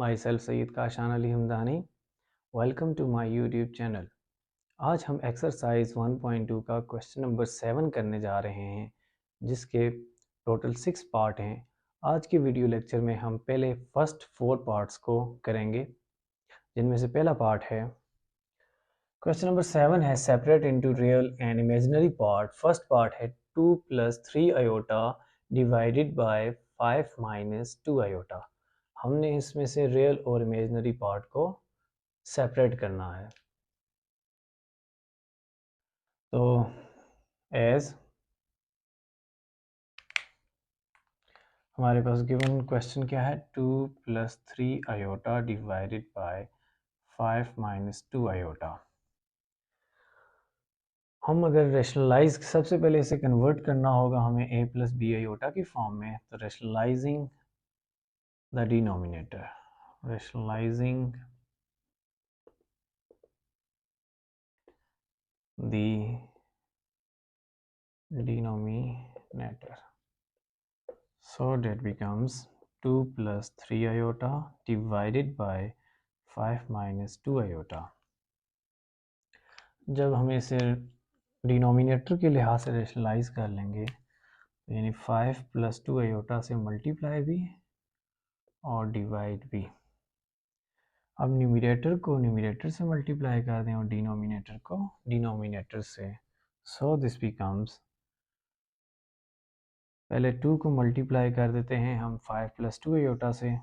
My self Syed Kashan Ali Hamdani. Welcome to my YouTube channel. आज हम exercise 1.2 का क्वेश्चन नंबर 7 करने जा रहे हैं, जिसके टोटल 6 पार्ट हैं। आज के वीडियो लेक्चर में हम पहले फर्स्ट 4 पार्ट्स को करेंगे, जिनमें से पहला पार्ट है क्वेश्चन नंबर 7 है separate into real and imaginary part. First part है 2 + 3 आयोटा डिवाइडेड बाय 5 - 2 आयोटा। हमने इसमें से रियल और इमेजिनरी पार्ट को सेपरेट करना है। तो एज हमारे पास गिवन क्वेश्चन क्या है, 2 + 3 आयोटा डिवाइडेड बाय 5 - 2 आयोटा। हम अगर रेशनलाइज सबसे पहले इसे कन्वर्ट करना होगा हमें a + b आयोटा की फॉर्म में। तो rationalising the denominator, rationalizing the denominator, so that becomes 2 + 3 iota divided by 5 - 2 iota। जब हम इसे डिनोमिनेटर के लिहाज से रेशनलाइज कर लेंगे, यानी 5 + 2 iota से मल्टीप्लाई भी और डिवाइड भी। अब न्यूमरेटर को न्यूमरेटर से मल्टीप्लाई कर दें और डिनोमिनेटर को डिनोमिनेटर से। सो दिस बिकम्स, पहले 2 को मल्टीप्लाई कर देते हैं हम 5 + 2 आयोटा से,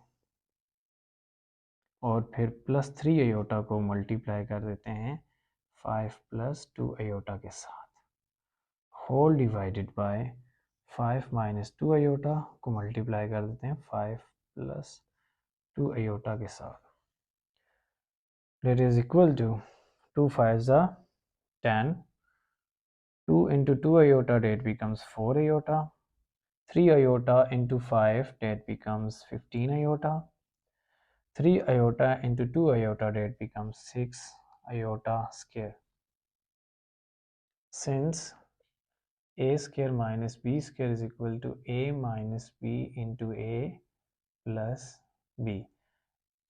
और फिर +3 आयोटा को मल्टीप्लाई कर देते हैं 5 + 2 आयोटा के साथ, होल डिवाइडेड बाय 5 - 2 आयोटा को मल्टीप्लाई कर देते हैं 5 + 2 आयोटा के साथ। That is equal to 2 × 5 = 10, 2 × 2 iota, that becomes 4 iota, 3 iota into 5, that becomes 15 iota, 3 iota into 2 iota, that becomes 6 iota square. Since a square minus b square is equal to a minus b into a plus b,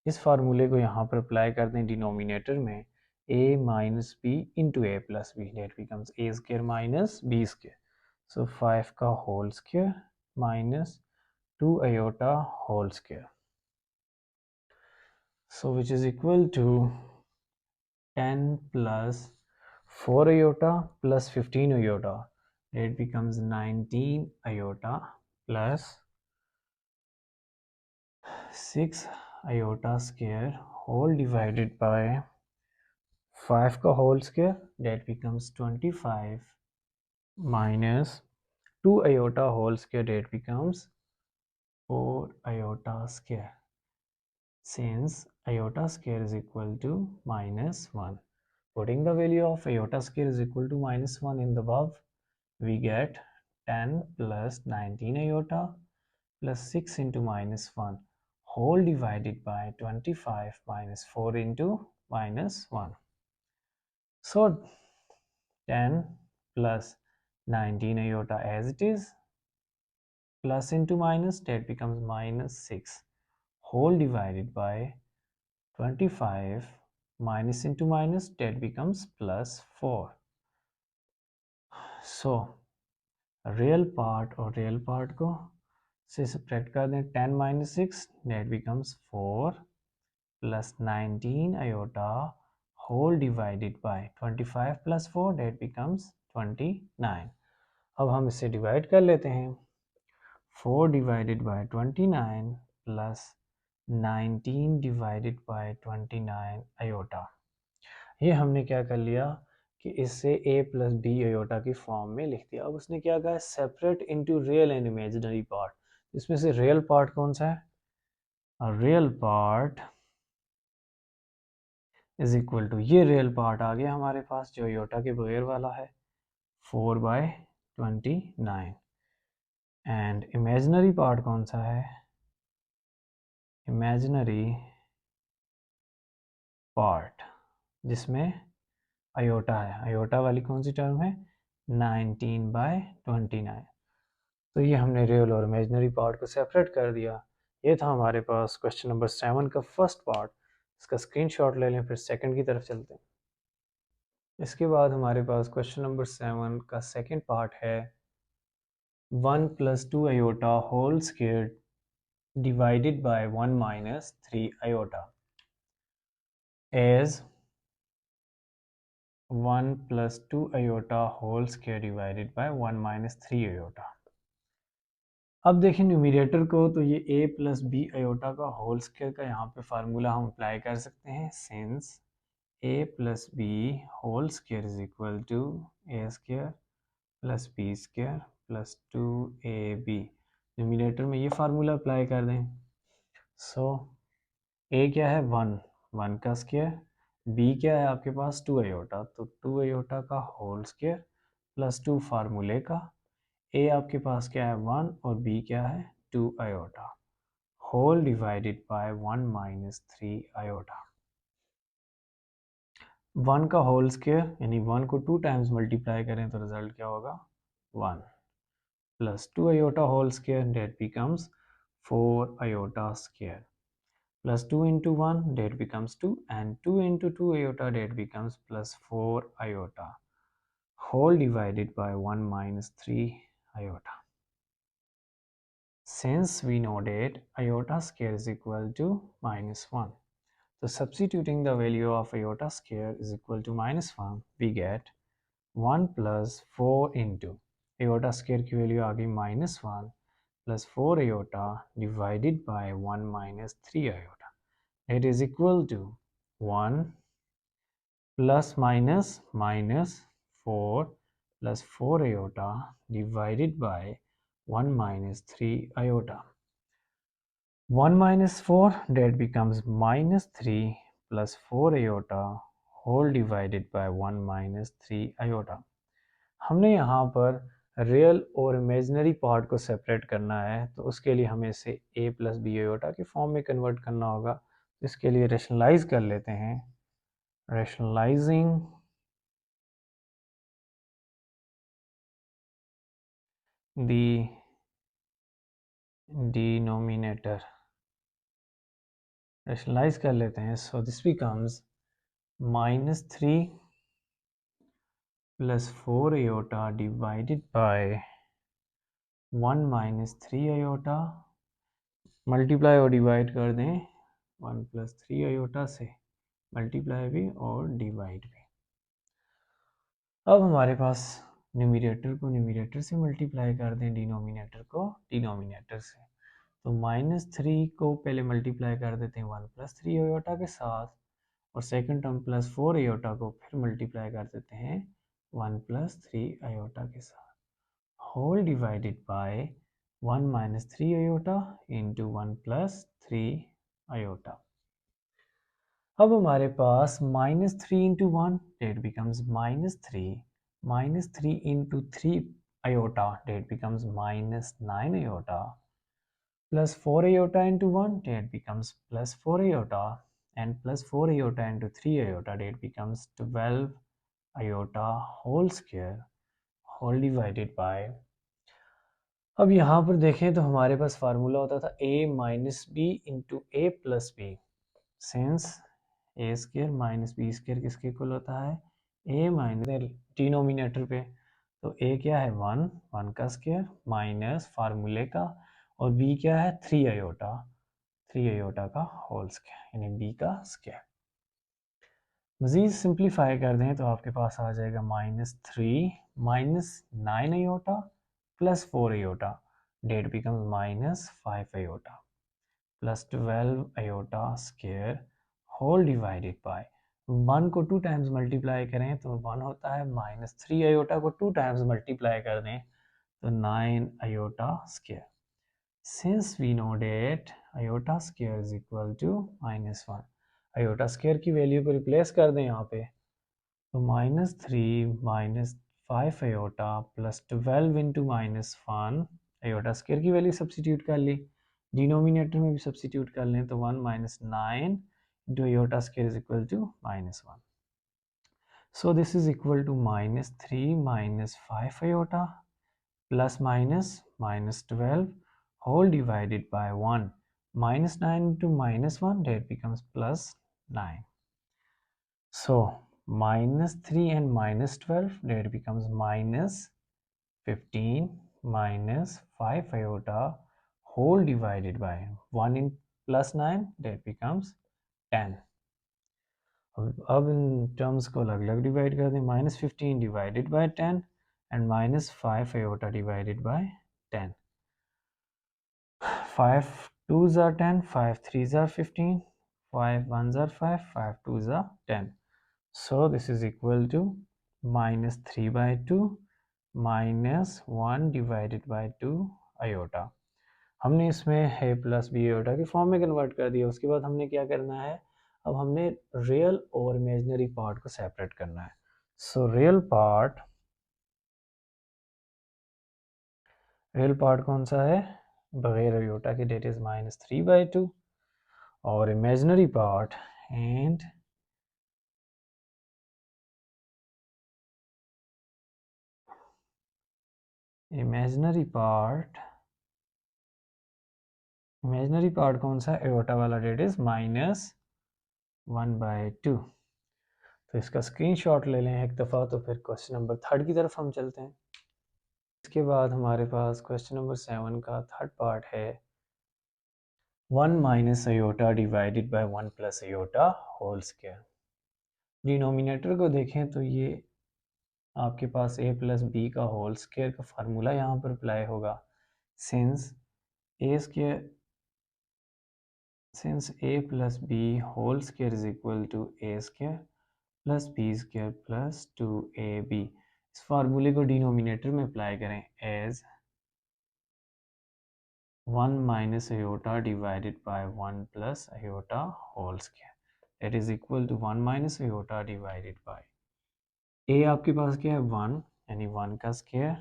इस फार्मूले को यहाँ पर apply कर दें denominator में, a minus b into a plus b, that becomes a square minus b square. So 5 का whole square minus 2 iota whole square, so which is equal to 10 plus 4 iota plus 15 iota, that becomes 19 iota plus 6 iota square, whole divided by 5 का whole square, that becomes 25 minus 2 iota whole square, that becomes 4 iota square. Since iota square is equal to -1, putting the value of iota square is equal to -1 in the above, we get 10 plus 19 iota plus 6 into -1, whole divided by 25 minus 4 into -1. So 10 plus 19 iota as it is, plus into minus, that becomes -6, whole divided by 25 minus into minus, that becomes +4. So real part और real part को से subtract कर दें, 10 - 6, that becomes 4 plus 19 iota whole divided by 25 plus 4, that becomes 29. अब हम इसे divide कर लेते हैं, 4 divided by 29 plus 19 divided by 29 iota। ये हमने क्या कर लिया कि इससे a plus b आयोटा की फॉर्म में लिख दिया। अब उसने क्या कहा, separate into real and imaginary part. इसमें से रियल पार्ट कौन सा है, real part is equal to, ये रियल पार्ट आ गया हमारे पास जो आयोटा के बगैर वाला है, 4/29। एंड इमेजिनरी पार्ट कौन सा है, इमेजिनरी पार्ट जिसमें आयोटा है, आयोटा वाली कौन सी टर्म है, 19/29। तो ये हमने रियल और इमेजिनरी पार्ट को सेपरेट कर दिया। ये था हमारे पास क्वेश्चन नंबर 7 का फर्स्ट पार्ट। इसका स्क्रीनशॉट ले लें, फिर सेकंड की तरफ चलते हैं। इसके बाद हमारे पास क्वेश्चन नंबर 7 का सेकंड पार्ट है 1 + 2 iota whole square divided by 1 - 3 iota as 1 + 2 iota whole square divided by 1 - 3 iota। अब देखें न्यूमरेटर को, तो ये a + b iota का होल स्क्वायर का यहाँ पे फार्मूला हम अप्लाई कर सकते हैं। Since a + b whole square is equal to a square + b square + 2ab। Numerator में ये फार्मूला अप्लाई कर दें। सो a क्या है 1 का स्क्वायर, b क्या है आपके पास 2 आयोटा, तो 2 आयोटा का होल स्क्वायर + 2 फार्मूले का, a आपके पास क्या है 1 और b क्या है 2 iota whole divided by 1 - 3 iota. 1 का होल स्क्वायर यानी 1 को 2 टाइम्स मल्टीप्लाई करें तो रिजल्ट क्या होगा 1 + 2 iota whole square that becomes 4 iota square plus 2 into 1 that becomes 2 and 2 into 2 iota that becomes plus 4 iota whole divided by 1 minus 3 iota. Since we know that iota square is equal to -1, so substituting the value of iota square is equal to -1, we get 1 plus 4 into iota square की value आ गई -1 plus 4 iota divided by 1 minus 3 iota, it is equal to 1 plus minus 4 plus 4 iota divided by 1 minus 3 iota. 1 minus 4 that becomes minus 3 plus 4 iota whole divided by 1 minus 3 iota. हमने यहाँ पर real और imaginary part को separate करना है, तो उसके लिए हमें इसे a + b आयोटा के फॉर्म में कन्वर्ट करना होगा। इसके लिए रेशनलाइज कर लेते हैं। रेशनलाइजिंग the denominator, rationalize कर लेते हैं। so this becomes -3 plus 4 iota divided by 1 minus 3 iota, multiply और डिवाइड कर दें 1 + 3 iota से, मल्टीप्लाई भी और डिवाइड भी। अब हमारे पास न्यूमरेटर को न्यूमरेटर से मल्टीप्लाई कर दें, डिनोमिनेटर को डिनोमिनेटर से। तो -3 को पहले मल्टीप्लाई कर देते हैं 1 + 3 आयोटा के साथ, और सेकंड टर्म +4 आयोटा को फिर मल्टीप्लाई कर देते हैं 1 + 3 आयोटा के साथ, whole divided by 1 - 3 iota into 1 + 3 iota. अब हमारे पास -3 into 1 that becomes -3, -3 into 3 iota that becomes -9 iota, plus 4 iota into 1 that becomes plus 4 iota, and plus 4 iota into 3 iota that becomes 12 iota whole square whole divided by। अब यहाँ पर देखें तो हमारे पास formula होता था a - b into a plus b। सिंस a square minus B square किसके इक्वल होता है a माइनस डिनोमिनेटर पे, तो a क्या है 1 का स्क्वायर माइनस फार्मूले का, और b क्या है 3 आयोटा का होल स्क्वायर यानी b का स्क्वायर। मज़ीद सिंप्लीफाई कर दें तो आपके पास आ जाएगा -3 -9 iota plus 4 iota that becomes -5 iota plus 12 iota square whole divided by 1 को 2 टाइम्स मल्टीप्लाई करें तो 1 होता है, -3 आयोटा को 2 टाइम्स मल्टीप्लाई कर दें तो 9 iota square. Since we know that iota square is equal to -1, iota square की वैल्यू को रिप्लेस कर दें यहाँ पे, तो -3 - 5 iota plus 12 into -1, iota square की वैल्यू सब्सिट्यूट कर ली, डिनोमिनेटर में भी सब्सिट्यूट कर लें तो 1 - 9 into iota square is equal to -1। So this is equal to -3 - 5 iota plus minus -12 whole divided by 1 minus 9 into minus 1, that becomes plus 9. So minus 3 and minus 12, that becomes minus 15 minus 5 iota whole divided by 1 in plus 9, that becomes 10. अब in terms को अलग अलग divide कर दें. Minus 15 divided by 10 and minus 5 iota divided bye 10. 5 2s are 10, 5 3s are 15, 5 1s are 5, 5 2s are 10. So this is equal to minus 3 by 2 minus 1 divided by 2 iota. हमने इसमें a plus B iota के form में convert कर दिया. उसके बाद हमने क्या करना है, अब हमने रियल और इमेजिनरी पार्ट को सेपरेट करना है. सो रियल पार्ट कौन सा है, बगैर आयोटा के, डेट इज माइनस 3 by 2. और imaginary part and imaginary part कौन सा, आयोटा वाला, डेट इज माइनस 1 by 2. तो इसका स्क्रीनशॉट ले लें एक दफ़ा. तो फिर क्वेश्चन नंबर 3 की तरफ हम चलते हैं. इसके बाद हमारे पास क्वेश्चन नंबर 7 का थर्ड पार्ट है 1 minus iota divided by 1 plus iota whole square. Denominator को देखें तो ये आपके पास a प्लस बी का होल स्क्वायर का फार्मूला यहाँ पर अप्लाई होगा. Since a plus B whole square is equal to a square plus B square plus 2ab. इस फार्मूले को डिनोमिनेटर में अप्लाई करें as 1 minus iota divided by 1 plus iota whole square, that is equal to 1 minus iota divided by a आपके पास क्या है 1 यानी 1 का स्क्वायर,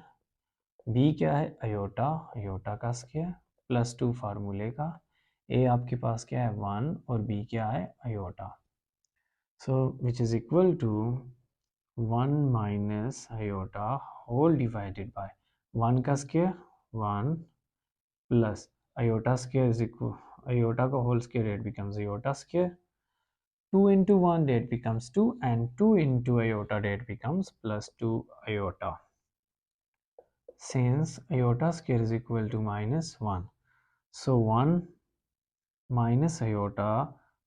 b क्या है आयोटा का स्क्वायर प्लस 2 फार्मूले का, a आपके पास क्या है 1 और b क्या है iota. So which is equal to 1 minus iota whole divided by 1 का square 1 plus iota square is equal, iota का whole square, it becomes iota square. 2 into 1, that becomes 2, and 2 into iota, that becomes plus 2 iota. Since iota square is equal to minus 1, so 1 minus iota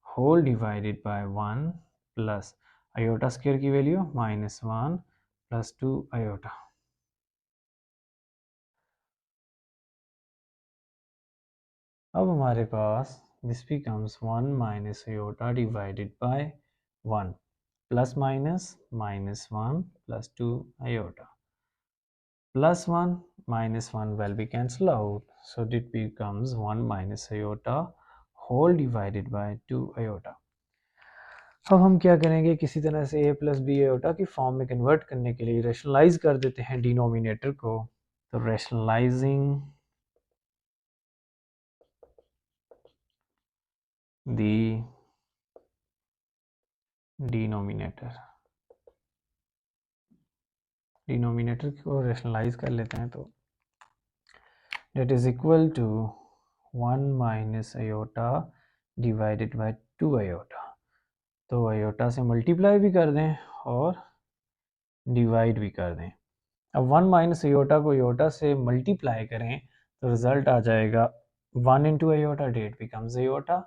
whole divided by 1 plus iota square की value minus 1 plus 2 iota. अब हमारे पास this becomes 1 minus iota divided by 1 plus minus minus 1 plus 2 iota. Plus 1 minus 1 will be cancelled out, so it becomes 1 minus iota whole divided by 2 iota. अब हम क्या करेंगे, किसी तरह से a प्लस बी आयोटा की फॉर्म में convert करने के लिए रैशनलाइज कर देते हैं डिनोमिनेटर को. तो रैशनलाइजिंग the डिनोमिनेटर को रैशनलाइज कर लेते हैं. तो that is equal to 1 minus iota divided by 2 iota. तो आयोटा से मल्टीप्लाई भी कर दें और डिवाइड भी कर दें. अब 1 माइनस आयोटा को आयोटा से मल्टीप्लाई करें तो रिजल्ट आ जाएगा 1 into iota, that becomes iota,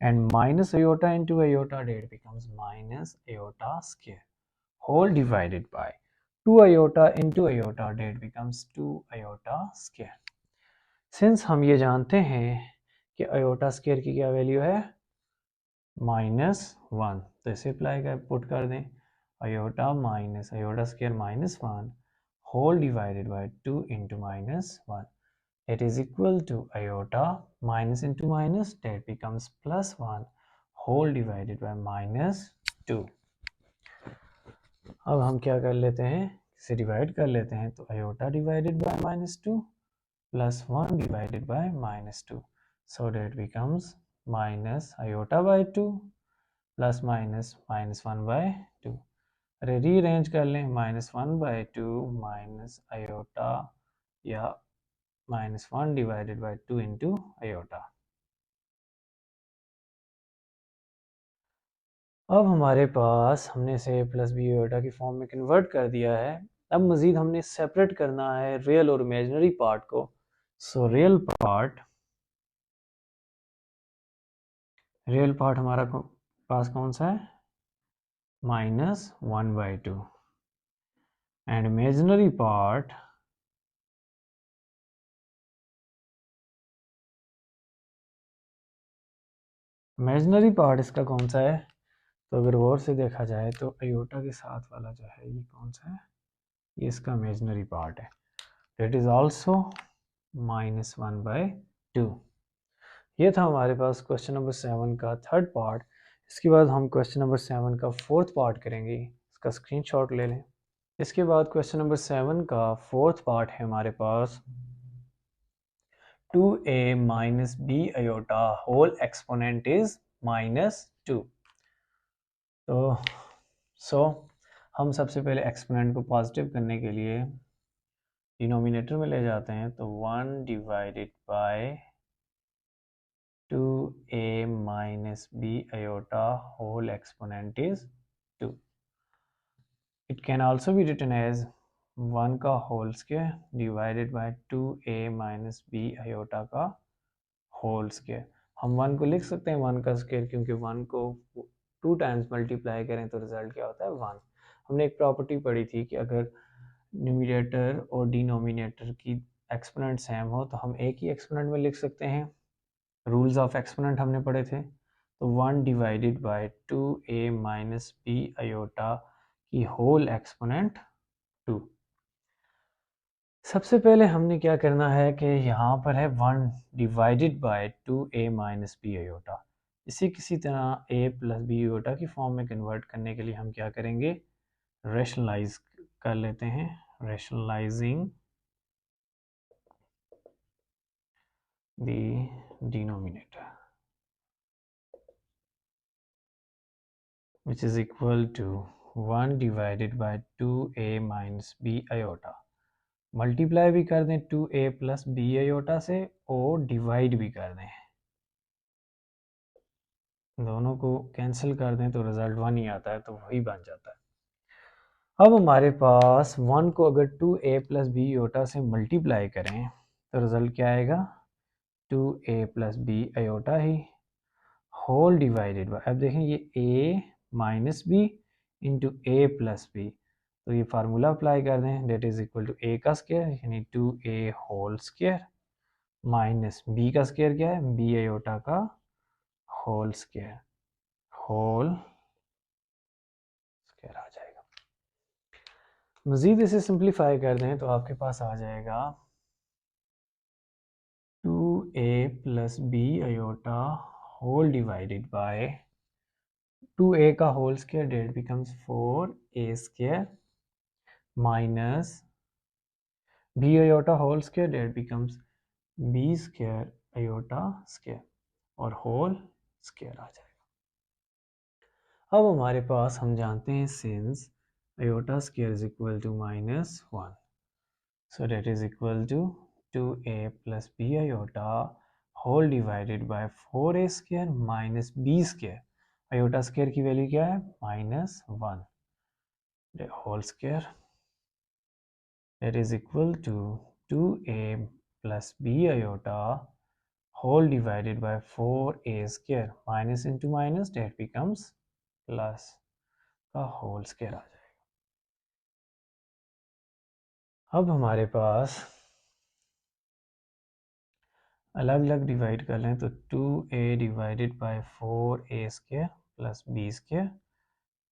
and minus iota into iota, that becomes minus iota square whole divided by 2 iota into iota, that becomes 2 iota square. Since हम ये जानते हैं कि आयोटा स्क्वायर की क्या वैल्यू है माइनस 1, तो इसे अप्लाई कर पुट कर दें iota minus iota square minus 1 whole divided by 2 into minus 1, it is equal to iota minus into minus, that becomes plus 1 whole divided by minus 2. अब हम क्या कर लेते हैं, इसे डिवाइड कर लेते हैं. तो iota divided by minus 2 plus 1 divided by minus 2, so that becomes minus iota by 2 plus minus minus 1 by 2. अरे रीअरेंज कर लें, माइनस 1 बाई 2 माइनस आयोटा या minus 1 divided by 2 into iota. अब हमारे पास हमने इसे प्लस बी आयोटा की form में कन्वर्ट कर दिया है। अब मज़ीद हमने सेपरेट करना है रियल और इमेजिनरी पार्ट को। सो रियल पार्ट हमारा पास कौन सा है, -1/2, एंड इमेजिनरी पार्ट इसका कौन सा है, तो अगर गौर से देखा जाए तो आयोटा के साथ वाला जो है ये कौन सा है, ये इसका इमेजिनरी पार्ट है, डेट इज आल्सो -1/2। ये था हमारे पास क्वेश्चन नंबर 7 का थर्ड पार्ट। इसके बाद हम क्वेश्चन नंबर 7 का फोर्थ पार्ट करेंगे, इसका स्क्रीनशॉट ले लें। इसके बाद क्वेश्चन नंबर 7 का फोर्थ पार्ट है हमारे पास 2a minus b iota whole exponent is -2। तो हम सबसे पहले एक्सपोनेंट को पॉजिटिव करने के लिए डिनोमिनेटर में ले जाते हैं, तो 1 divided by 2a minus b iota whole exponent is 2। It can also be written as 1 का whole square divided by 2a minus b iota का होल स्क्वायर। हम 1 को लिख सकते हैं 1 का स्क्वायर, क्योंकि 1 को 2 टाइम्स मल्टीप्लाई करें तो रिजल्ट क्या होता है 1। हमने एक प्रॉपर्टी पढ़ी थी कि अगर न्यूमरेटर और डिनोमिनेटर की एक्सपोनेंट सेम हो तो हम एक ही एक्सपोनेंट में लिख सकते हैं। रूल्स ऑफ एक्सपोनेंट हमने पढ़े थे। तो 1 divided by 2a minus B iota की होल एक्सपोनेंट 2। सबसे पहले हमने क्या करना है कि यहाँ पर है 1 divided by 2a minus B iota, इसे किसी तरह a प्लस बी आयोटा की फॉर्म में कन्वर्ट करने के लिए हम क्या करेंगे, रेशनलाइज कर लेते हैं। Rationalising the denominator, which is equal to 1 divided by 2a minus b iota। Multiply भी कर दें 2a प्लस b iota से और डिवाइड भी कर दें, दोनों को कैंसिल कर दें तो रिजल्ट 1 ही आता है, तो वही बन जाता है। अब हमारे पास 1 को अगर 2a प्लस b iota से मल्टीप्लाई करें तो रिजल्ट क्या आएगा, 2a प्लस बी आयोटा ही होल डिवाइडेड बाय, अब देखें ये a minus B into A plus B, तो ये फार्मूला अप्लाई कर दें, that is equal to a का स्क्वायर यानी 2a whole square minus b का स्क्वायर क्या है, b आयोटा का होल स्क्वायर, होल स्क्वायर आ जाएगा। मज़ीद इसे सिंप्लीफाई कर दें तो आपके पास आ जाएगा 2a plus B iota whole divided by 2a का whole square, that becomes 4a square minus b iota whole square, that becomes b square iota square और होल स्क्वायर आ जाएगा। अब हमारे पास हम जानते हैं since iota square is equal to -1, so that is equal to 2a plus B iota whole divided by 4a square minus b square, iota square की वैल्यू क्या है -1 whole square, that is equal to 2a plus b iota whole divided by 4a square, minus into minus that becomes plus का whole square आ जाएगा। अब हमारे पास अलग अलग divide कर लें तो 2a divided by 4a square plus b square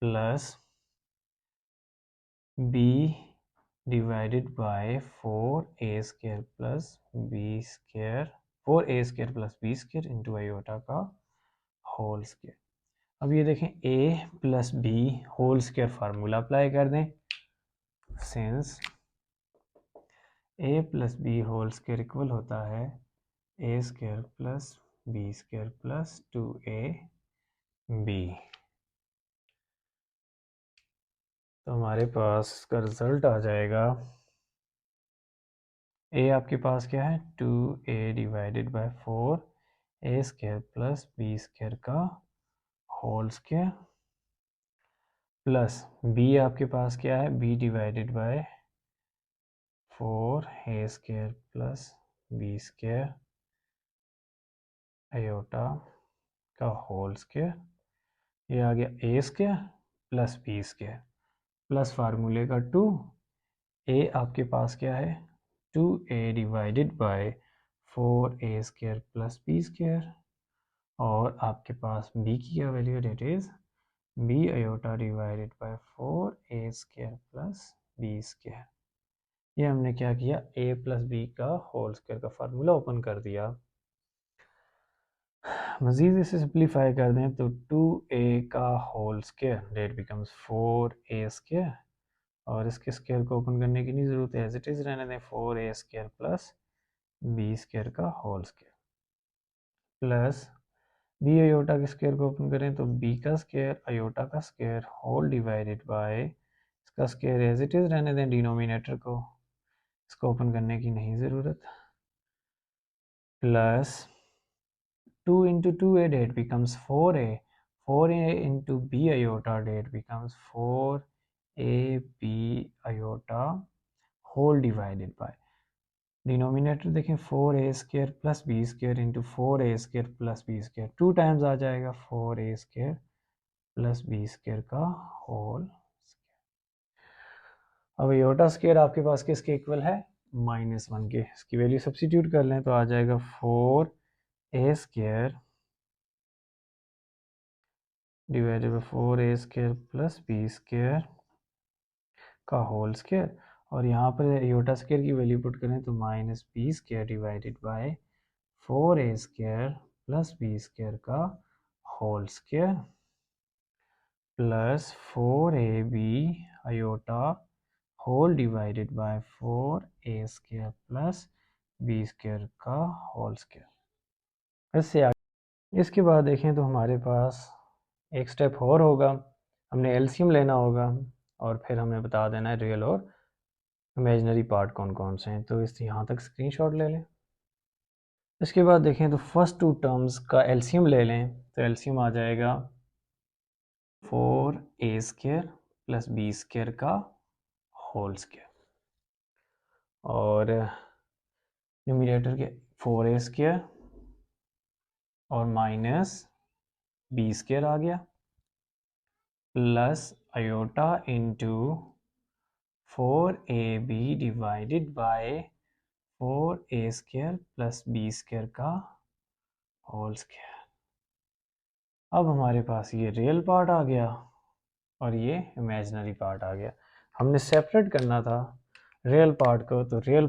plus b divided by 4a square plus b square 4a square plus b square into iota का होल स्क्वायर। अब ये देखें a plus B whole square formula apply कर दें, since a plus B whole square equal होता है a square plus b square plus 2ab, तो हमारे पास इसका रिजल्ट आ जाएगा, a आपके पास क्या है 2a divided by 4a square plus b square का होल स्क्वायर प्लस बी आपके पास क्या है, B divided by 4a² plus b² iota का होल स्क्वायर, ये आ गया a² प्लस b² प्लस फार्मूले का 2, a आपके पास क्या है 2a divided by 4a² plus b² और आपके पास b की क्या वैल्यू है, that is b iota divided by 4a² plus b²। ये हमने क्या किया, a प्लस बी का होल स्क्वायर का फार्मूला ओपन कर दिया। मज़ीद इसे सिंप्लीफाई कर दें तो 2a का whole square that becomes 4a², और इसके स्क्वायर को ओपन करने की नहीं ज़रूरत है, एज इट इज़ रहने दें 4a² प्लस b² का whole square plus B iota के स्क्वायर को ओपन करें तो b का स्क्वायर आयोटा का स्क्वायर होल डिवाइडेड बाय इसका स्क्वायर एज इट इज़ रहने दें, डिनोमिनेटर को इसको ओपन करने की नहीं ज़रूरत, plus 2 into 2a date becomes 4a, 4a into b iota date becomes 4ab iota whole divided by, denominator देखें 4a² plus b² into 4a² plus b², 2 times आ जाएगा 4a² प्लस b² का होल। अब iota square आपके पास किसके equal है, -1 के, इसकी वैल्यू सब्स्टिट्यूट कर लें तो आ जाएगा 4a² divided by 4a² plus b² का होल स्क्वायर, और यहाँ पर आयोटा स्क्वायर की वैल्यू पुट करें तो -b² divided by 4a² plus b² का whole square plus 4ab iota whole divided by 4a² plus b² का होल स्क्वायर। इससे आगे इसके बाद देखें तो हमारे पास एक स्टेप और होगा, हमने एलसीएम लेना होगा और फिर हमें बता देना है रियल और इमेजिनरी पार्ट कौन कौन से हैं, तो इस यहाँ तक स्क्रीनशॉट ले लें। इसके बाद देखें तो फर्स्ट 2 टर्म्स का एलसीएम ले लें तो एलसीएम आ जाएगा 4a² प्लस b² का होल स्क्वायर और न्यूमरेटर के 4a² और माइनस b² आ गया plus iota into 4ab divided by 4a² plus b² का होल स्क्वायर। अब हमारे पास ये रियल पार्ट आ गया और ये इमेजिनरी पार्ट आ गया। हमने सेपरेट करना था रियल पार्ट को, तो real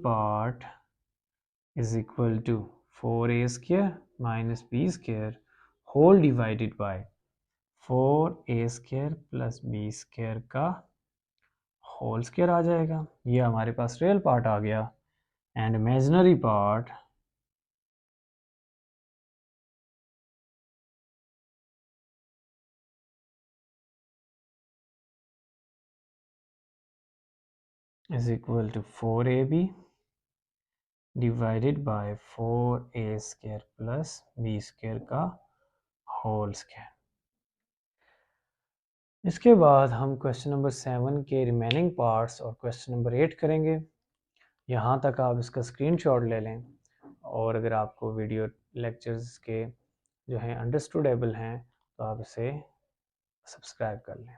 part is equal to 4a² minus b² whole divided by 4a² plus b² का होल स्क्वायर आ जाएगा। ये हमारे पास रियल पार्ट आ गया and imaginary part is equal to 4ab divided by 4a² plus b² का होल स्क्वायर। इसके बाद हम क्वेश्चन नंबर 7 के रिमेनिंग पार्ट्स और क्वेश्चन नंबर 8 करेंगे। यहाँ तक आप इसका स्क्रीनशॉट ले लें और अगर आपको वीडियो लेक्चर्स के जो हैं अंडरस्टूडेबल हैं तो आप इसे सब्सक्राइब कर लें।